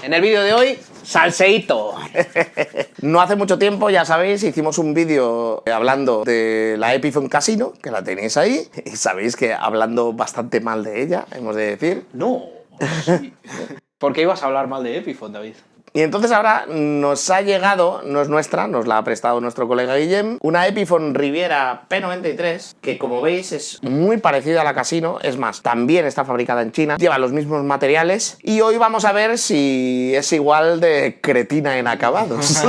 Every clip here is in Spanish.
En el vídeo de hoy, salseíto. No hace mucho tiempo, ya sabéis, hicimos un vídeo hablando de la Epiphone Casino, que la tenéis ahí, y sabéis que hablando bastante mal de ella, hemos de decir. No. Sí. ¿Por qué ibas a hablar mal de Epiphone, David? Y entonces ahora nos ha llegado, no es nuestra, nos la ha prestado nuestro colega Guillem, una Epiphone Riviera P93, que como veis es muy parecida a la Casino, es más, también está fabricada en China, lleva los mismos materiales, y hoy vamos a ver si es igual de cretina en acabados.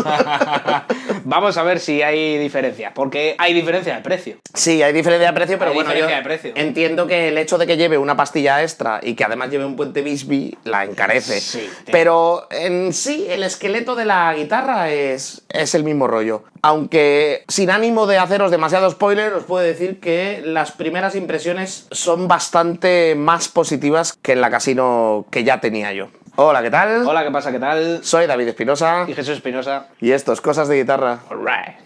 Vamos a ver si hay diferencia, porque hay diferencia de precio. Sí, hay diferencia de precio, pero Hay bueno, yo diferencia de precio. entiendo que el hecho de que lleve una pastilla extra y que además lleve un puente Bisbee la encarece. Sí, pero en sí, el esqueleto de la guitarra es el mismo rollo. Aunque sin ánimo de haceros demasiado spoiler, os puedo decir que las primeras impresiones son bastante más positivas que en la Casino que ya tenía yo. Hola, ¿qué tal? Hola, ¿qué pasa? ¿Qué tal? Soy David Espinosa Y Jesús Espinosa. y esto es Cosas de Guitarra. Alright.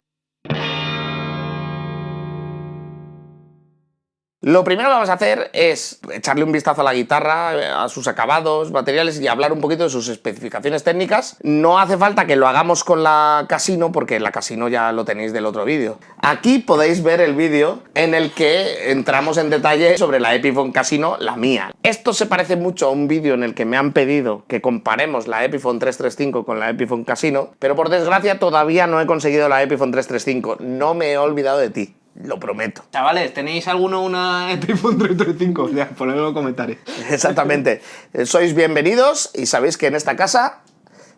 Lo primero que vamos a hacer es echarle un vistazo a la guitarra, a sus acabados, materiales y hablar un poquito de sus especificaciones técnicas. No hace falta que lo hagamos con la Casino porque la Casino ya lo tenéis del otro vídeo. Aquí podéis ver el vídeo en el que entramos en detalle sobre la Epiphone Casino, la mía. Esto se parece mucho a un vídeo en el que me han pedido que comparemos la Epiphone 335 con la Epiphone Casino, pero por desgracia todavía no he conseguido la Epiphone 335. No me he olvidado de ti. Lo prometo. Chavales, ¿tenéis alguno una Epiphone 335? Ya, ponedlo en los comentarios. Exactamente. Sois bienvenidos y sabéis que en esta casa,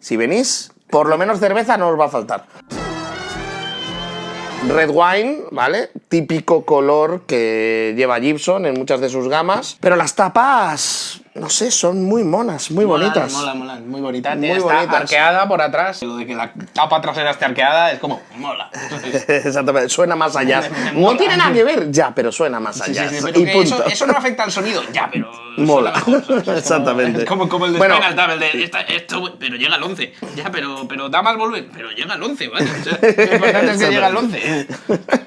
si venís, por lo menos cerveza no os va a faltar. Red wine, ¿vale? Típico color que lleva Gibson en muchas de sus gamas. Pero las tapas, no sé, son muy monas, muy bonitas. Molan, muy bonitas. Muy Está bonitas. arqueada por atrás. Lo de que la tapa trasera esté arqueada es como, mola. Exactamente, suena más allá. Me No mola. tiene nada que ver, ya, pero suena más Sí, allá. sí, pero y que punto. eso no afecta al sonido. Ya, pero... Mola. suena mejor, ¿sabes? Exactamente. Como el de Bueno. Spinal Tap, el de esto, pero llega al 11. Ya, pero da más volumen. Pero llega al 11, ¿vale? O sea, lo importante es que llega al 11.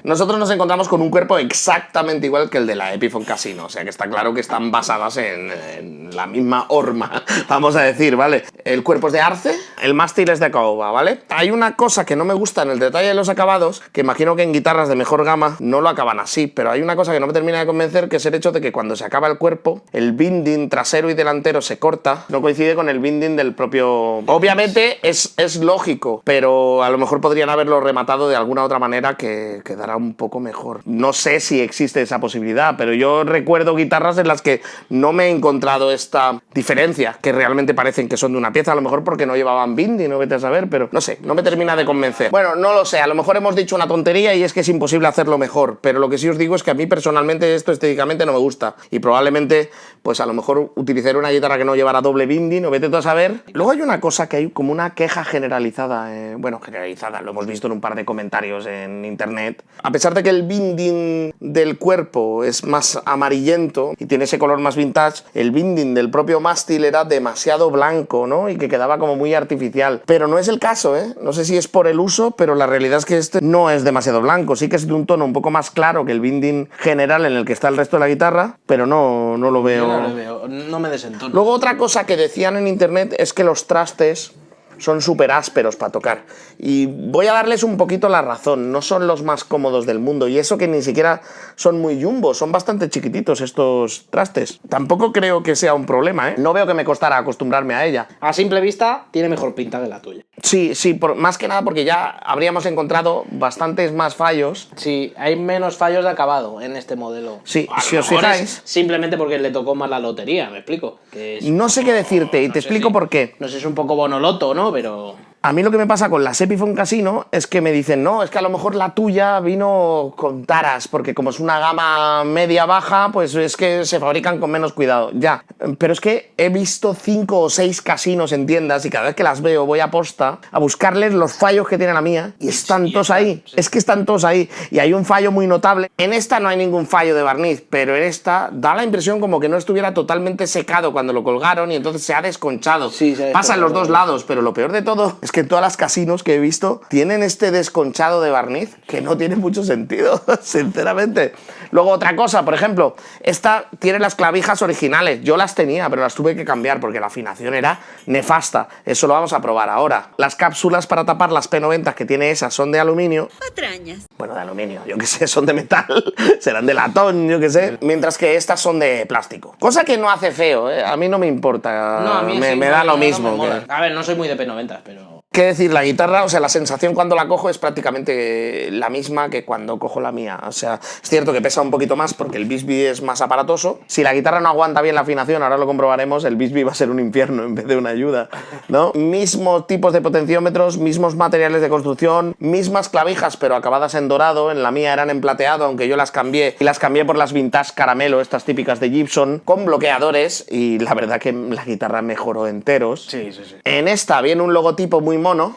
Nosotros nos encontramos con un cuerpo exactamente igual que el de la Epiphone Casino, o sea que está claro que están basadas en la misma horma, vamos a decir, ¿vale? El cuerpo es de arce, el mástil es de caoba, ¿vale? Hay una cosa que no me gusta en el detalle de los acabados, que imagino que en guitarras de mejor gama no lo acaban así, pero hay una cosa que no me termina de convencer, que es el hecho de que cuando se acaba el cuerpo, el binding trasero y delantero se corta, no coincide con el binding del propio... Obviamente es lógico, pero a lo mejor podrían haberlo rematado de alguna otra manera que quedará un poco mejor. No sé si existe esa posibilidad, pero yo recuerdo guitarras en las que no me he encontrado esta diferencia, que realmente parecen que son de una pieza, a lo mejor porque no llevaban binding, no vete a saber, pero no sé, no me termina de convencer. Bueno, no lo sé, a lo mejor hemos dicho una tontería y es que es imposible hacerlo mejor, pero lo que sí os digo es que a mí personalmente esto estéticamente no me gusta y probablemente, pues a lo mejor utilizaré una guitarra que no llevara doble binding o vete tú a saber. Luego hay una cosa que hay como una queja generalizada, bueno, generalizada, lo hemos visto en un par de comentarios en internet. A pesar de que el binding del cuerpo es más amarillento y tiene ese color más vintage, el binding del propio mástil era demasiado blanco, ¿no? Y que quedaba como muy artificial. Pero no es el caso, ¿eh? No sé si es por el uso, pero la realidad es que este no es demasiado blanco. Sí que es de un tono un poco más claro que el binding general en el que está el resto de la guitarra, pero no lo veo. Yo no lo veo, no me desentono. Luego otra cosa que decían en internet es que los trastes son súper ásperos para tocar. Y voy a darles un poquito la razón, no son los más cómodos del mundo. Y eso que ni siquiera son muy jumbos, son bastante chiquititos estos trastes. Tampoco creo que sea un problema, ¿eh? No veo que me costara acostumbrarme a ella. A simple vista, tiene mejor pinta que la tuya. Sí, más que nada porque ya habríamos encontrado bastantes más fallos. Sí, hay menos fallos de acabado en este modelo. Sí, A lo si os mejor fijáis. es simplemente porque le tocó más la lotería, me explico. Que es No sé qué decirte y te explico por qué. No sé si es un poco bonoloto, ¿no? Pero... A mí lo que me pasa con las Epiphone Casino es que me dicen, no, es que a lo mejor la tuya vino con taras, porque como es una gama media-baja, pues es que se fabrican con menos cuidado. Ya, pero es que he visto 5 o 6 casinos en tiendas y cada vez que las veo voy a posta a buscarles los fallos que tiene la mía y están todos ahí. Sí. Es que están todos ahí y hay un fallo muy notable. En esta no hay ningún fallo de barniz, pero en esta da la impresión como que no estuviera totalmente secado cuando lo colgaron y entonces se ha desconchado. Sí, pasa en los dos lados, pero lo peor de todo es que en todas las casinos que he visto tienen este desconchado de barniz que no tiene mucho sentido, sinceramente. Luego otra cosa, por ejemplo, esta tiene las clavijas originales. Yo las tenía, pero las tuve que cambiar porque la afinación era nefasta. Eso lo vamos a probar ahora. Las cápsulas para tapar las P90 que tiene esa son de aluminio. Patrañas. Bueno, de aluminio, yo qué sé, son de metal, serán de latón, yo qué sé. Mientras que estas son de plástico. Cosa que no hace feo, ¿eh? A mí no me importa. No, a mí me da lo mismo. No me mola. A ver, no soy muy de P90, pero... ¿Qué decir? La guitarra, o sea, la sensación cuando la cojo es prácticamente la misma que cuando cojo la mía. O sea, es cierto que pesa un poquito más porque el Bisbee es más aparatoso. Si la guitarra no aguanta bien la afinación, ahora lo comprobaremos, el Bisbee va a ser un infierno en vez de una ayuda, ¿no? Mismos tipos de potenciómetros, mismos materiales de construcción, mismas clavijas, pero acabadas en dorado. En la mía eran en plateado, aunque yo las cambié. Y las cambié por las vintage caramelo, estas típicas de Gibson, con bloqueadores. Y la verdad que la guitarra mejoró enteros. Sí, sí, sí. En esta viene un logotipo muy mono,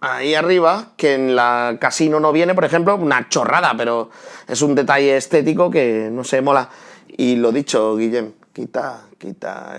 ahí arriba, que en la Casino no viene, por ejemplo, una chorrada, pero es un detalle estético que, no sé, mola. Y lo dicho, Guillem, quita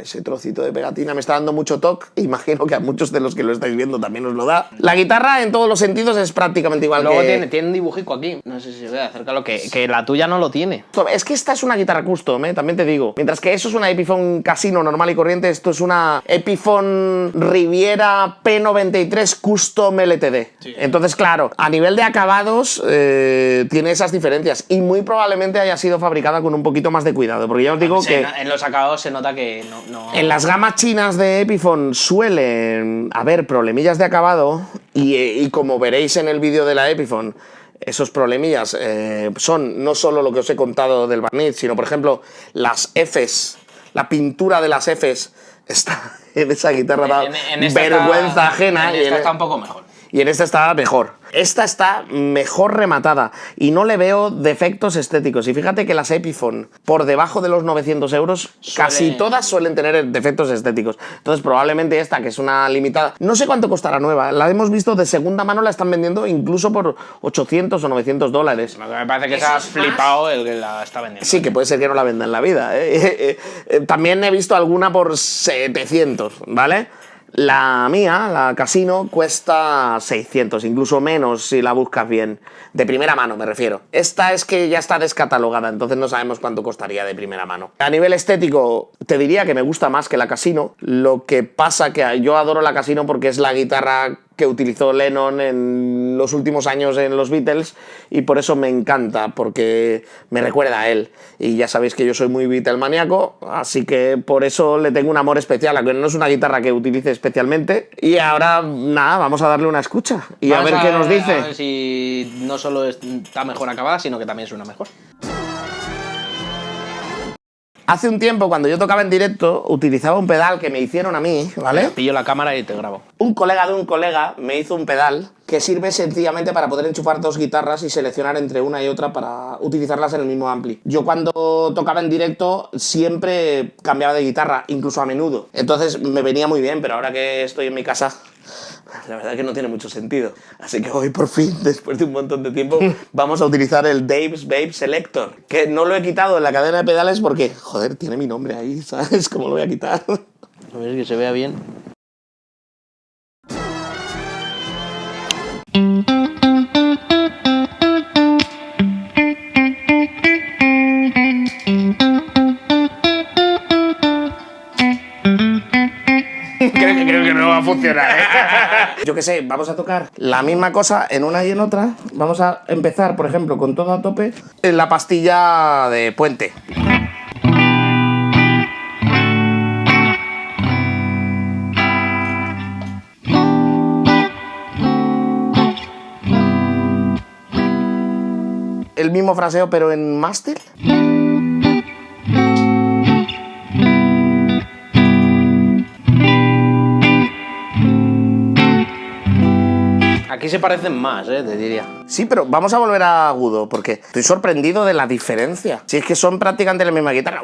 ese trocito de pegatina, me está dando mucho toque, imagino que a muchos de los que lo estáis viendo también os lo da. La guitarra en todos los sentidos es prácticamente igual. Luego que... tiene un dibujico aquí, no sé si se ve, acércalo, que la tuya no lo tiene. Es que esta es una guitarra custom, también te digo. Mientras que eso es una Epiphone Casino normal y corriente, esto es una Epiphone Riviera P93 Custom LTD. Sí. Entonces, claro, a nivel de acabados tiene esas diferencias y muy probablemente haya sido fabricada con un poquito más de cuidado, porque ya os digo que... En los acabados se nota que no... En las gamas chinas de Epiphone suelen haber problemillas de acabado y como veréis en el vídeo de la Epiphone, esos problemillas son no solo lo que os he contado del barniz, sino por ejemplo las Fs, la pintura de las Fs está en esa guitarra, da vergüenza ajena. En esta está un poco mejor. Y en esta está mejor. Esta está mejor rematada y no le veo defectos estéticos. Y fíjate que las Epiphone, por debajo de los 900 euros, casi todas suelen tener defectos estéticos. Entonces probablemente esta, que es una limitada, no sé cuánto costará nueva. La hemos visto de segunda mano, la están vendiendo incluso por 800 o 900 dólares. Me parece que se has flipado el que la está vendiendo. Sí, que puede ser que no la venda en la vida. También he visto alguna por 700, ¿vale? La mía, la Casino, cuesta 600, incluso menos si la buscas bien. De primera mano, me refiero. Esta es que ya está descatalogada, entonces no sabemos cuánto costaría de primera mano. A nivel estético, te diría que me gusta más que la Casino. Lo que pasa que yo adoro la Casino porque es la guitarra que utilizó Lennon en los últimos años en los Beatles y por eso me encanta, porque me recuerda a él. Y ya sabéis que yo soy muy Beatlemaníaco, así que por eso le tengo un amor especial, aunque no es una guitarra que utilice especialmente. Y ahora, nada, vamos a darle una escucha y a ver qué nos dice. A ver si no solo está mejor acabada, sino que también suena mejor. Hace un tiempo, cuando yo tocaba en directo, utilizaba un pedal que me hicieron a mí, ¿vale? Pillo la cámara y te grabo. Un colega de un colega me hizo un pedal que sirve sencillamente para poder enchufar dos guitarras y seleccionar entre una y otra para utilizarlas en el mismo ampli. Yo cuando tocaba en directo siempre cambiaba de guitarra, incluso a menudo. Entonces me venía muy bien, pero ahora que estoy en mi casa, la verdad que no tiene mucho sentido. Así que hoy por fin, después de un montón de tiempo, vamos a utilizar el Dave's Babe Selector. Que no lo he quitado en la cadena de pedales porque, joder, tiene mi nombre ahí, ¿sabes? ¿Cómo lo voy a quitar? A ver que se vea bien. Creo que no va a funcionar, ¿eh? Yo qué sé, vamos a tocar la misma cosa en una y en otra. Vamos a empezar, por ejemplo, con todo a tope en la pastilla de puente. El mismo fraseo, pero en máster. Aquí se parecen más, te diría. Sí, pero vamos a volver a agudo, porque estoy sorprendido de la diferencia. Si es que son prácticamente la misma guitarra.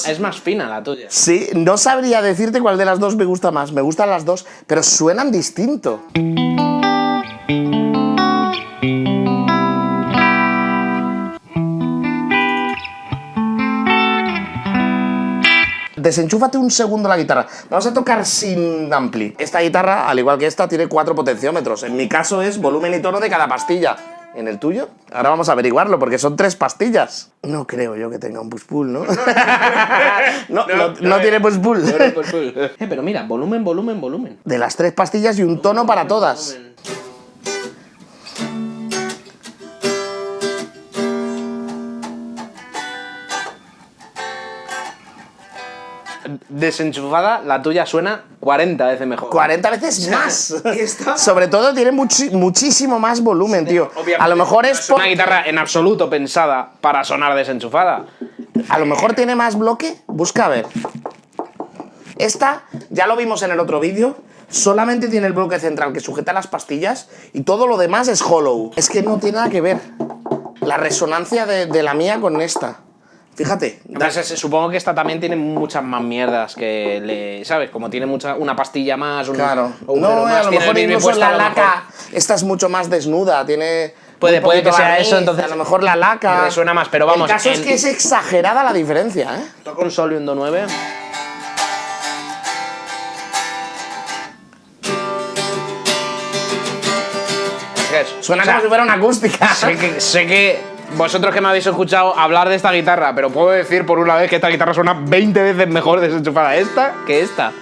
Es más fina la tuya. Sí, no sabría decirte cuál de las dos me gusta más. Me gustan las dos, pero suenan distinto. Desenchúfate un segundo la guitarra. Vamos a tocar sin ampli. Esta guitarra, al igual que esta, tiene 4 potenciómetros. En mi caso es volumen y tono de cada pastilla. ¿En el tuyo? Ahora vamos a averiguarlo, porque son 3 pastillas. No creo yo que tenga un push-pull, ¿no? no tiene push-pull. Pero mira, volumen, volumen, volumen. De las 3 pastillas y un tono para todas. Desenchufada, la tuya suena 40 veces mejor. 40 veces más. Sobre todo tiene muchísimo más volumen, tío. A lo mejor es una guitarra en absoluto pensada para sonar desenchufada. A lo mejor tiene más bloque. Busca a ver. Esta, ya lo vimos en el otro vídeo, solamente tiene el bloque central que sujeta las pastillas y todo lo demás es hollow. Es que no tiene nada que ver la resonancia de la mía con esta. Fíjate. Supongo que esta también tiene muchas más mierdas que ¿sabes? Como tiene una pastilla más, claro. No, a lo mejor incluso la laca, esta es mucho más desnuda, tiene... Puede que sea eso, entonces a lo mejor la laca... Resuena más, pero vamos... El caso es que es exagerada la diferencia, ¿eh? Toco un sol y un do 9... Suena como si fuera una acústica. Sé que vosotros que me habéis escuchado hablar de esta guitarra, pero puedo decir por una vez que esta guitarra suena 20 veces mejor desenchufada esta que esta.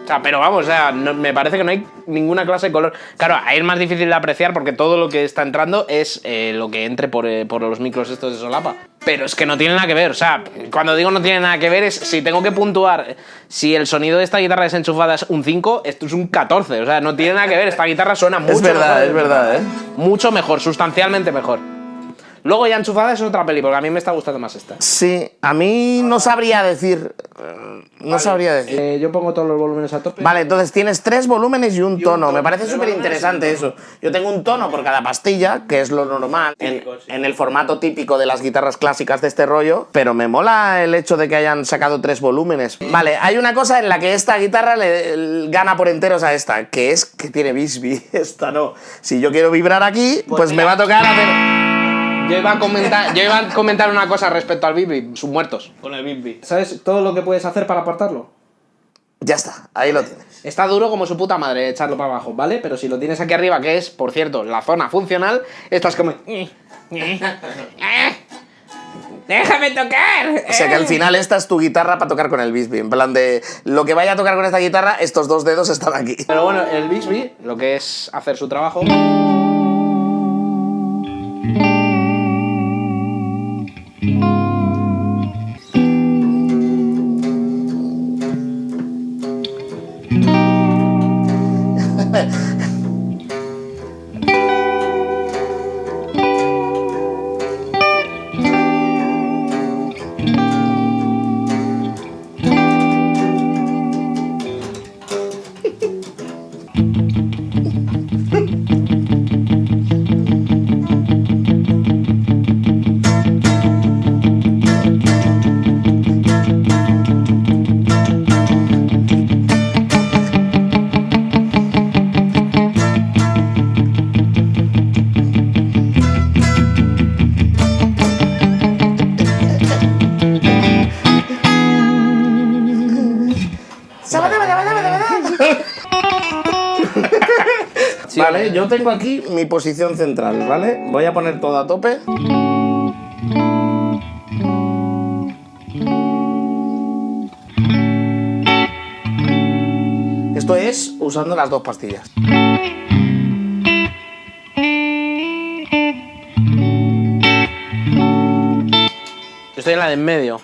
O sea, pero vamos, o sea, me parece que no hay ninguna clase de color. Claro, ahí es más difícil de apreciar porque todo lo que está entrando es lo que entre por los micros estos de solapa. Pero es que no tiene nada que ver, o sea, cuando digo no tiene nada que ver es si tengo que puntuar si el sonido de esta guitarra desenchufada es un 5, esto es un 14, o sea, no tiene nada que ver, esta guitarra suena mucho mejor. Es verdad, ¿eh? Mucho mejor, sustancialmente mejor. Luego ya enchufada es otra peli, porque a mí me está gustando más esta. Sí, a mí no sabría decir. No sabría decir. Yo pongo todos los volúmenes a tope. Vale, entonces tienes 3 volúmenes y un tono. Me parece súper interesante eso. Yo tengo un tono por cada pastilla, que es lo normal, en el formato típico de las guitarras clásicas de este rollo, pero me mola el hecho de que hayan sacado 3 volúmenes. Vale, hay una cosa en la que esta guitarra le gana por enteros a esta, que es que tiene Bisbee. Esta no. Si yo quiero vibrar aquí, pues me va a tocar hacer... Yo iba a comentar una cosa respecto al Bisbee, sus muertos con el Bisbee. ¿Sabes todo lo que puedes hacer para apartarlo? Ya está, ahí lo tienes. Está duro como su puta madre echarlo para abajo, ¿vale? Pero si lo tienes aquí arriba, que es, por cierto, la zona funcional, estás como... ¡Déjame tocar! O sea que al final esta es tu guitarra para tocar con el Bisbee. En plan de lo que vaya a tocar con esta guitarra, estos 2 dedos están aquí. Pero bueno, el Bisbee, lo que es hacer su trabajo... Vale, yo tengo aquí mi posición central, ¿vale? Voy a poner todo a tope. Esto es usando las 2 pastillas. Yo estoy en la de en medio.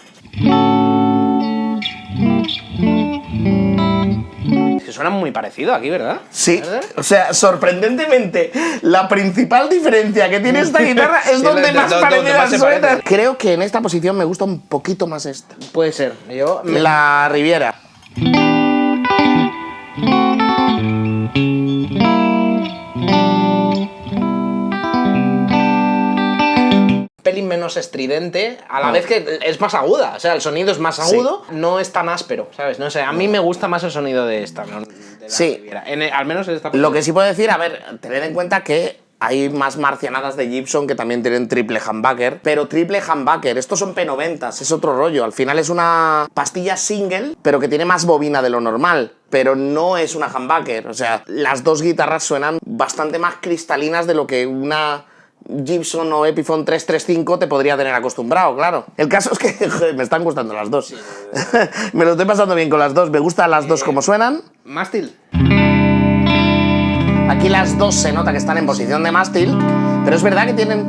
Que suena muy parecido aquí, ¿verdad? Sí, ¿verdad? o sea, sorprendentemente, la principal diferencia que tiene esta guitarra es donde más parecida suena. Creo que en esta posición me gusta un poquito más esta. Puede ser. La Riviera. Pelín menos estridente, a la vez que es más aguda, o sea, el sonido es más agudo, no es tan áspero, ¿sabes? No sé, a mí me gusta más el sonido de esta, ¿no? De la Sí. Riviera. Al menos en esta Lo que sí puedo decir, a ver, tened en cuenta que Hay más marcianadas de Gibson que también tienen triple humbucker, pero triple humbucker, estos son P90s, es otro rollo. Al final es una pastilla single, pero que tiene más bobina de lo normal, pero no es una humbucker. O sea, las dos guitarras suenan bastante más cristalinas de lo que una Gibson o Epiphone 335 te podría tener acostumbrado, claro. El caso es que joder, me están gustando las dos. Me lo estoy pasando bien con las dos, me gustan las dos como suenan. Mástil. Aquí las dos se nota que están en posición de mástil, pero es verdad que tienen...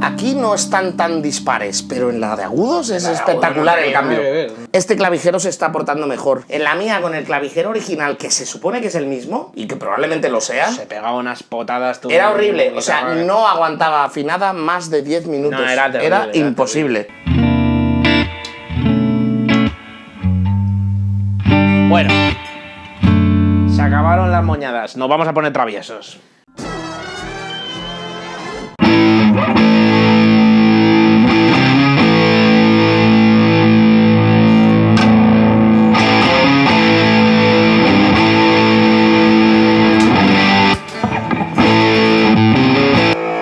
Aquí no están tan dispares, pero en la de agudos es espectacular el cambio. Este clavijero se está portando mejor. En la mía, con el clavijero original, que se supone que es el mismo, y que probablemente lo sea, Se pegaba unas potadas. Tú, era horrible. O sea, no aguantaba afinada más de 10 minutos. No, era terrible, era imposible. Bueno, se acabaron las moñadas. Nos vamos a poner traviesos.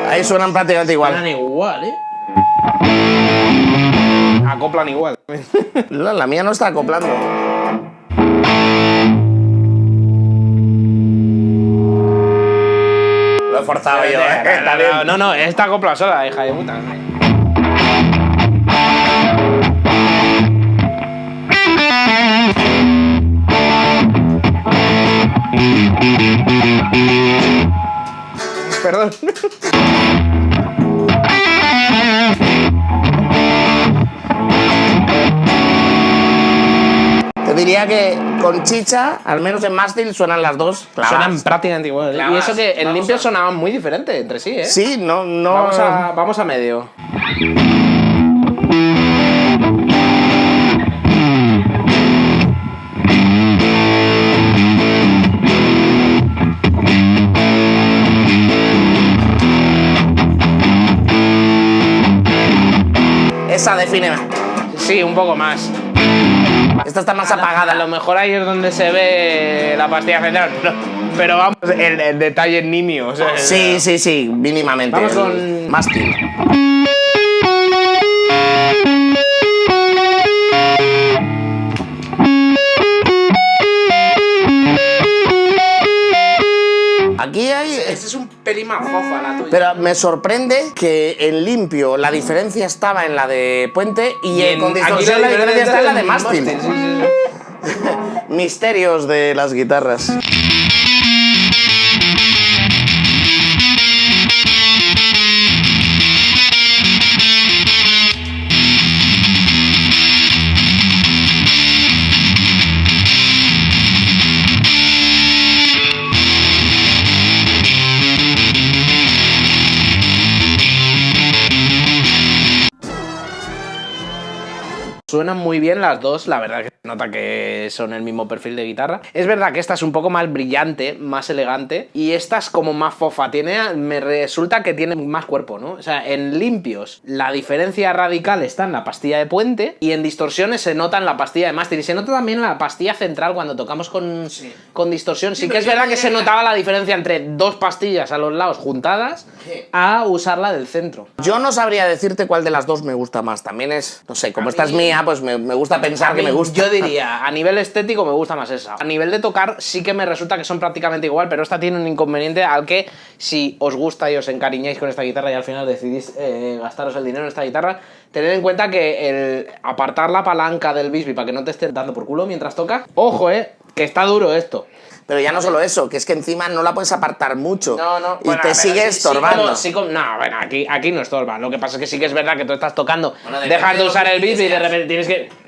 Ahí suenan prácticamente igual. Suenan igual, ¿eh? Acoplan igual. La mía no está acoplando. Lo he forzado yo, ¿eh? Está bien. No, esta acopla sola, hija de puta. Perdón. Te diría que con chicha, al menos en mástil, suenan las dos. Suenan prácticamente igual. ¿Eh? Y Clavas. eso que en limpio sonaban muy diferentes entre sí, ¿eh? Sí, no... Vamos a medio. Esa define. Sí, un poco más. Esta está más A apagada. lo mejor ahí es donde se ve la pastilla central. Pero vamos, el detalle es nimio. O sea, Sí, mínimamente. Vamos el con- mástil. Aquí hay... Ese es un pelín más fofa la tuya. Pero me sorprende que en limpio la diferencia estaba en la de puente y con distorsión la diferencia está en la de mástil. Sí, sí, sí. Misterios de las guitarras. Suenan muy bien las dos, la verdad que se nota que son el mismo perfil de guitarra. Es verdad que esta es un poco más brillante, más elegante, y esta es como más fofa. Me resulta que tiene más cuerpo, ¿no? O sea, en limpios la diferencia radical está en la pastilla de puente y en distorsiones se nota en la pastilla de máster. Y se nota también en la pastilla central cuando tocamos con distorsión. Sí que es verdad que se notaba la diferencia entre dos pastillas a los lados juntadas a usarla del centro. Yo no sabría decirte cuál de las dos me gusta más. También es, no sé, como esta es mía, pues me gusta pensar que me gusta. Yo diría, a nivel estético me gusta más esa. A nivel de tocar sí que me resulta que son prácticamente igual, pero esta tiene un inconveniente al que si os gusta y os encariñáis con esta guitarra y al final decidís gastaros el dinero en esta guitarra, tened en cuenta que el apartar la palanca del Bisbee para que no te esté dando por culo mientras tocas, ojo, que está duro esto. Pero ya no solo eso, que es que encima no la puedes apartar mucho. No. Y Bueno, te pero sigue estorbando. no, bueno, aquí no estorba. Lo que pasa es que sí que es verdad que tú estás tocando, Bueno, depende dejas de de lo usar el punky que Bisbee y de seas. repente tienes que...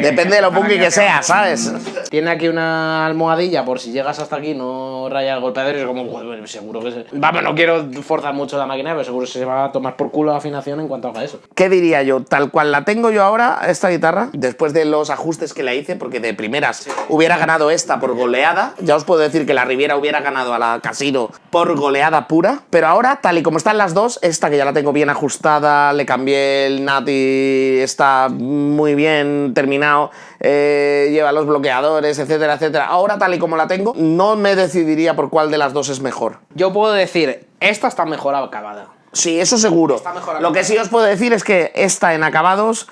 Depende de lo punky que sea, ¿sabes? Tiene aquí una almohadilla por si llegas hasta aquí no raya el golpeador y es como, joder, seguro que se... Vamos, no quiero forzar mucho la máquina, pero seguro que se va a tomar por culo la afinación en cuanto haga eso. ¿Qué diría yo? Tal cual la tengo yo ahora, esta guitarra, después de los ajustes que la hice, porque de primeras hubiera ganado esta por goleada. Ya os puedo decir que la Riviera hubiera ganado a la Casino por goleada pura. Pero ahora, tal y como están las dos, esta que ya la tengo bien ajustada, le cambié el nati, está muy bien terminada. terminado, lleva los bloqueadores, etcétera, etcétera. Ahora, tal y como la tengo, no me decidiría por cuál de las dos es mejor. Yo puedo decir, esta está mejor acabada. Sí, eso seguro. Está mejor Lo que sí os puedo decir es que esta en acabados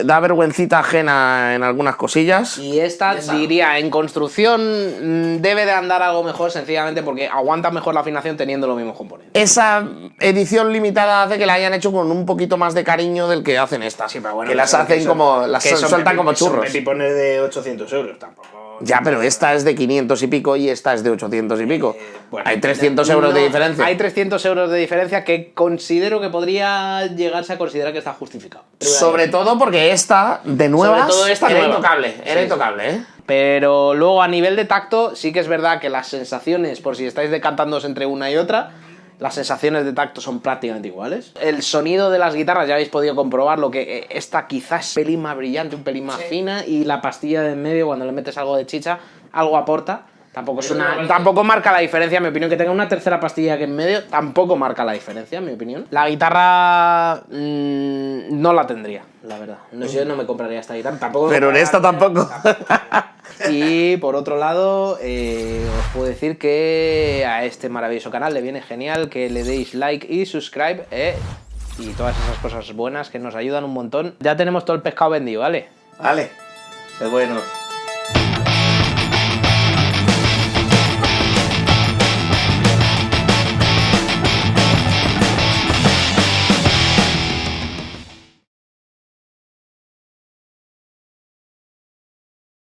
da vergüencita ajena en algunas cosillas. Y esta, diría, en construcción debe de andar algo mejor, sencillamente porque aguanta mejor la afinación teniendo los mismos componentes. Esa edición limitada hace que la hayan hecho con un poquito más de cariño del que hacen estas. Sí, pero bueno, que las hacen como. Las sueltan como churros. Son pepipones de 800 euros tampoco. Ya, pero esta es de 500 y pico y esta es de 800 y pico. Bueno, hay 300 euros de diferencia. Hay 300 euros de diferencia que considero que podría llegarse a considerar que está justificado. Sobre todo porque esta, de nuevas, Sobre todo esta era nueva. intocable. Era Sí, intocable, ¿eh? Pero luego a nivel de tacto sí que es verdad que las sensaciones, por si estáis decantándoos entre una y otra, las sensaciones de tacto son prácticamente iguales. El sonido de las guitarras ya habéis podido comprobarlo, que esta quizás es un pelín más brillante, un pelín más fina, y la pastilla de en medio, cuando le metes algo de chicha, algo aporta. Tampoco marca la diferencia, en mi opinión. Que tenga una tercera pastilla que en medio tampoco marca la diferencia, en mi opinión. La guitarra no la tendría, la verdad. No, yo no me compraría esta guitarra. Tampoco. Pero en esta tampoco. Y por otro lado, os puedo decir que a este maravilloso canal le viene genial que le deis like y subscribe, y todas esas cosas buenas que nos ayudan un montón. Ya tenemos todo el pescado vendido, ¿vale? Vale. Qué buenos.